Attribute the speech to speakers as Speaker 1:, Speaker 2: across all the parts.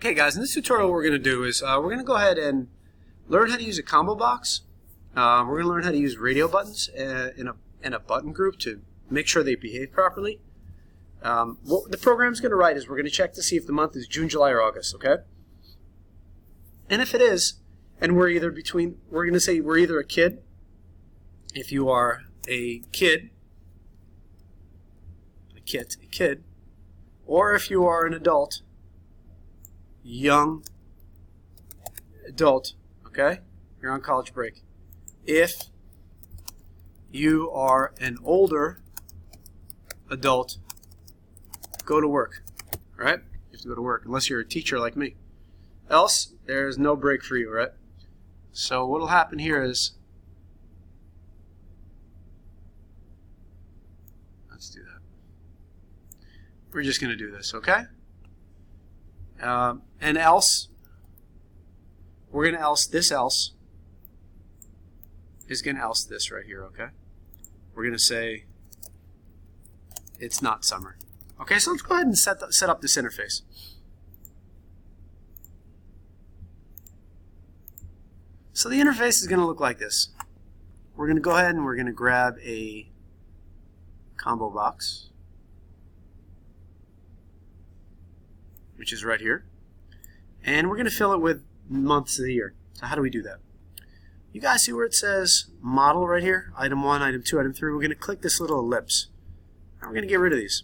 Speaker 1: Okay guys, in this tutorial what we're going to do is we're going to go ahead and learn how to use a combo box. We're going to learn how to use radio buttons in a button group to make sure they behave properly. What the program's going to write is we're going to check to see if the month is June, July, or August, okay? And if it is, and we're going to say we're either a kid, if you are a kid, or if you are an adult, young adult, okay? You're on college break. If you are an older adult, go to work, right? You have to go to work, unless you're a teacher like me. Else, there's no break for you, right? So what will happen here is, let's do that. We're just going to do this, okay? And else, we're going to else this else is going to else this right here, okay? We're going to say it's not summer. Okay, so let's go ahead and set up this interface. So the interface is going to look like this. We're going to go ahead and we're going to grab a combo box, which is right here, and we're going to fill it with months of the year. So how do we do that? You guys see where it says model right here? Item 1, item 2, item 3. We're going to click this little ellipse. And we're going to get rid of these.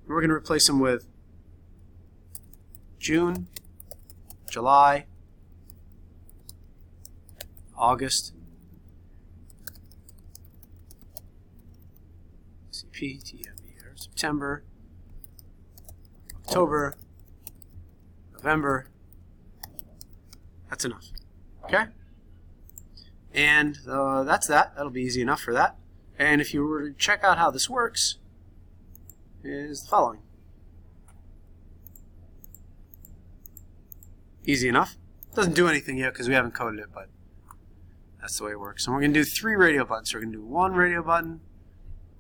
Speaker 1: And we're going to replace them with June, July, August, CP, TME, September, October, November. That's enough. Okay? And that's that. That'll be easy enough for that. And if you were to check out how this works, is the following. Easy enough. Doesn't do anything yet because we haven't coded it, but that's the way it works. And we're going to do 3 radio buttons. So we're going to do 1 radio button,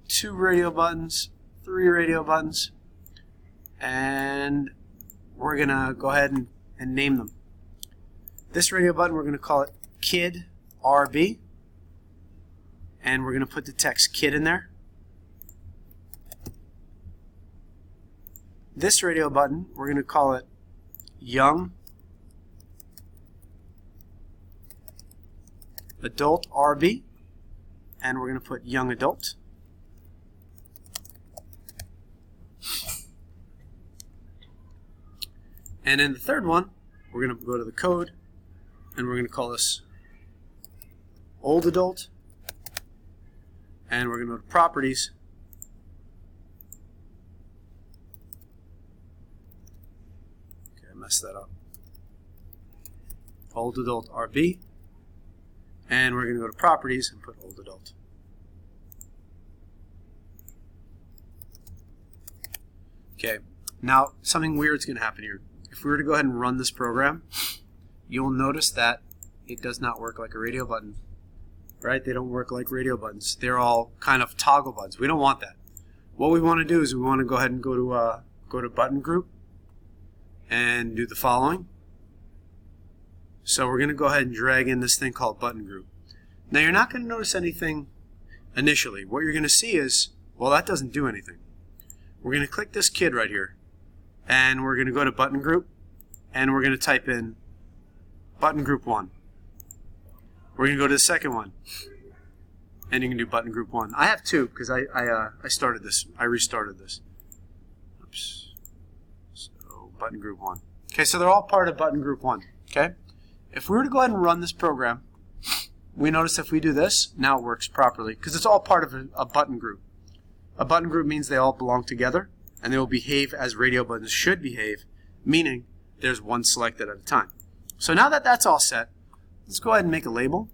Speaker 1: 2 radio buttons, 3 radio buttons, and we're going to go ahead and name them. This radio button, we're going to call it Kid RB, and we're going to put the text kid in there. This radio button, we're going to call it Young Adult RB, and we're going to put Young Adult. And in the third one, we're going to go to the code, and we're going to call this Old Adult, and we're going to go to Properties, okay, I messed that up, Old Adult RB, and we're going to go to Properties and put Old Adult. Okay, now something weird's going to happen here. If we were to go ahead and run this program, you'll notice that it does not work like a radio button. Right? They don't work like radio buttons. They're all kind of toggle buttons. We don't want that. What we want to do is we want to go ahead and go to button group and do the following. So we're going to go ahead and drag in this thing called button group. Now you're not going to notice anything initially. What you're going to see is, well, that doesn't do anything. We're going to click this kid right here, and we're going to go to button group, and we're going to type in button group 1. We're going to go to the second one, and you can do button group 1. I have 2 because I started this. I restarted this. Oops. So button group 1. Okay, so they're all part of button group 1. Okay. If we were to go ahead and run this program, we notice if we do this, now it works properly because it's all part of a button group. A button group means they all belong together, and they will behave as radio buttons should behave, meaning there's one selected at a time. So now that that's all set, let's go ahead and make a label,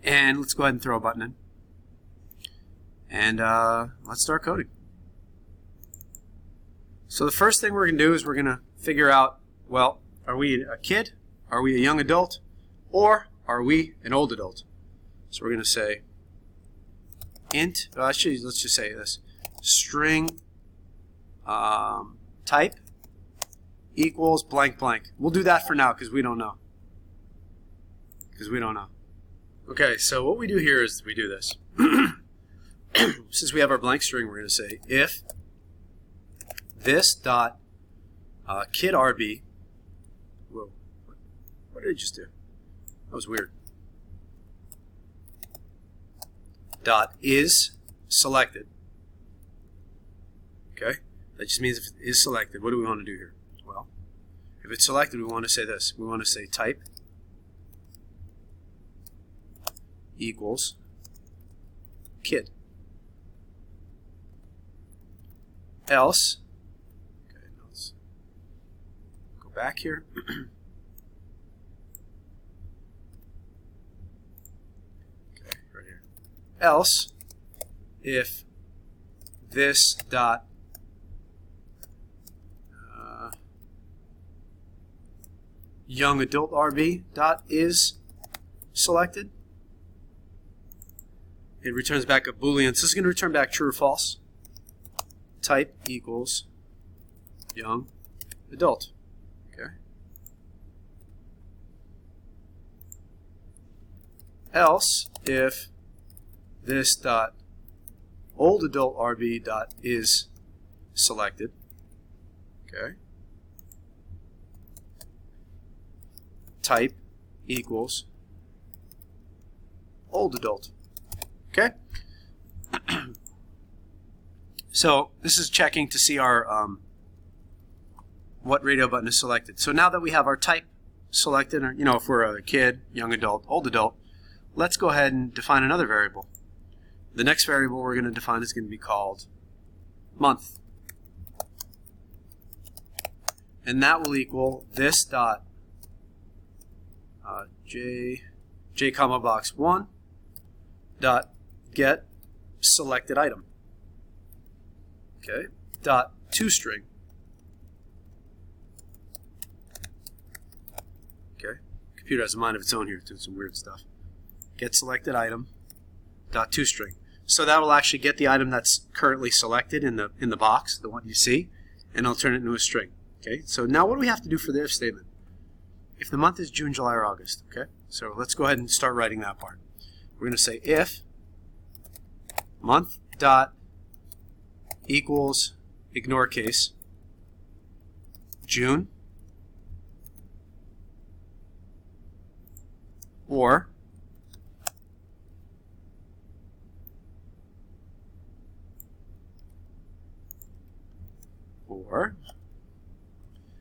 Speaker 1: and let's go ahead and throw a button in, and let's start coding. So the first thing we're going to do is we're going to figure out, well, are we a kid, are we a young adult, or are we an old adult? So we're going to say int, let's just say this, string type equals blank blank. We'll do that for now because we don't know. Okay, so what we do here is we do this. Since we have our blank string, we're going to say if this dot kid RB. Whoa, what did I just do? That was weird. Dot is selected. Okay, that just means if it is selected. What do we want to do here? Well, if it's selected, we want to say this. We want to say type equals kid. Else, okay, let's go back here. Okay, right here. Else, if this dot young adult RB dot is selected, it returns back a Boolean. So this is going to return back true or false. Type equals young adult. Okay. Else, if this dot old adult RB dot is selected, okay, type equals old adult. Okay. So this is checking to see our what radio button is selected. So now that we have our type selected, or, if we're a kid, young adult, old adult, let's go ahead and define another variable. The next variable we're going to define is going to be called month, and that will equal this dot j comma box 1 dot get selected item. Okay, dot toString. Okay, computer has a mind of its own here, doing some weird stuff. Get selected item dot toString. So that will actually get the item that's currently selected in the box, the one you see, and it'll turn it into a string. Okay, so now what do we have to do for the if statement? If the month is June, July, or August. Okay, so let's go ahead and start writing that part. We're going to say if month dot equals, ignore case, June, or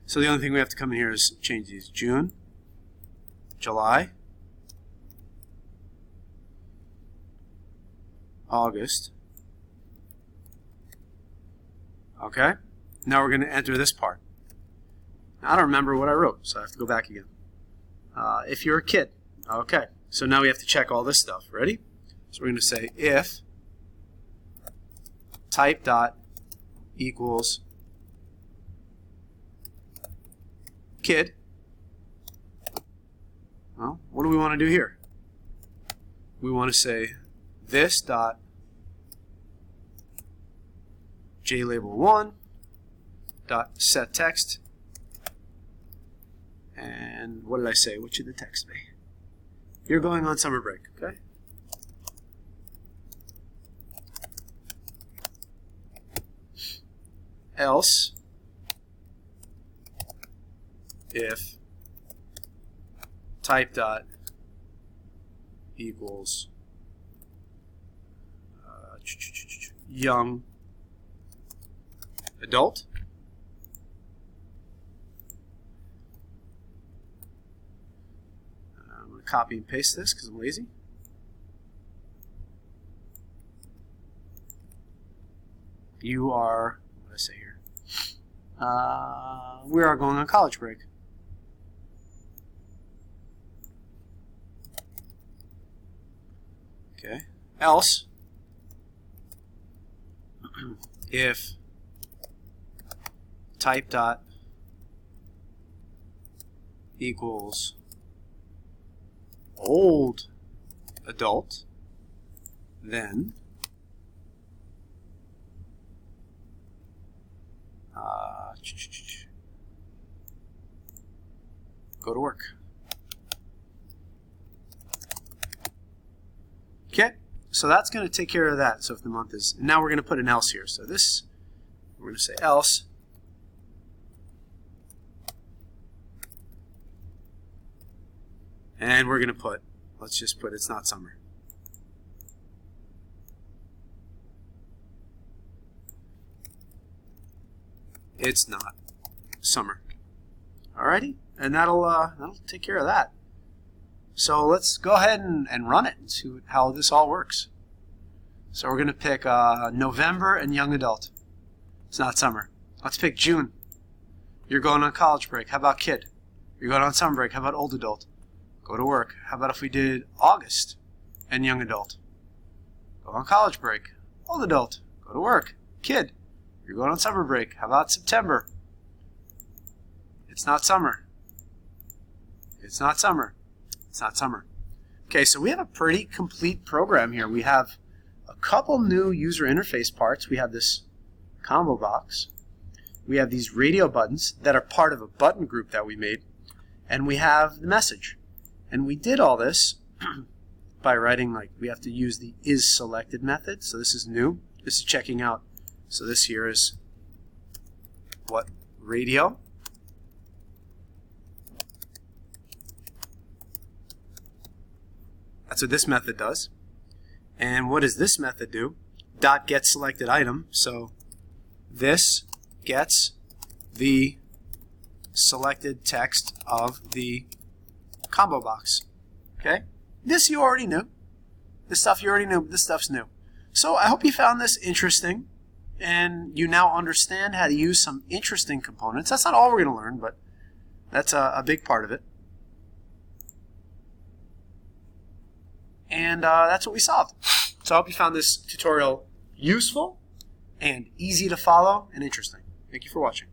Speaker 1: so the only thing we have to come in here is change these: June, July, August. Okay, now we're going to enter this part. Now, I don't remember what I wrote, so I have to go back again. If you're a kid. Okay, so now we have to check all this stuff. Ready? So we're going to say if type dot equals kid. Well, what do we want to do here? We want to say this dot JLabel1 dot set text, and what did I say? What should the text be? You're going on summer break, okay? Else, if type dot equals young adult, I'm going to copy and paste this because I'm lazy. You are, what did I say here? We are going on college break. Okay. Else, if type dot equals old adult, then Go to work. Okay, so that's going to take care of that. So if the month is, now we're going to put an else here. So this, we're going to say else. And we're going to put, let's just put it's not summer. It's not summer. Alrighty, and that'll take care of that. So let's go ahead and run it and see how this all works. So we're going to pick November and young adult. It's not summer. Let's pick June. You're going on college break. How about kid? You're going on summer break. How about old adult? Go to work. How about if we did August and young adult? Go on college break. Old adult. Go to work. Kid. You're going on summer break. How about September? It's not summer. It's not summer. It's not summer. Okay, so we have a pretty complete program here. We have a couple new user interface parts. We have this combo box. We have these radio buttons that are part of a button group that we made. And we have the message. And we did all this by writing, like, we have to use the isSelected method. So this is new. This is checking out. So this here is what? Radio. That's what this method does. And what does this method do? Dot get selected item. So this gets the selected text of the combo box. Okay? This you already knew. This stuff you already knew, but this stuff's new. So I hope you found this interesting and you now understand how to use some interesting components. That's not all we're going to learn, but that's a big part of it. And that's what we solved. So I hope you found this tutorial useful and easy to follow and interesting. Thank you for watching.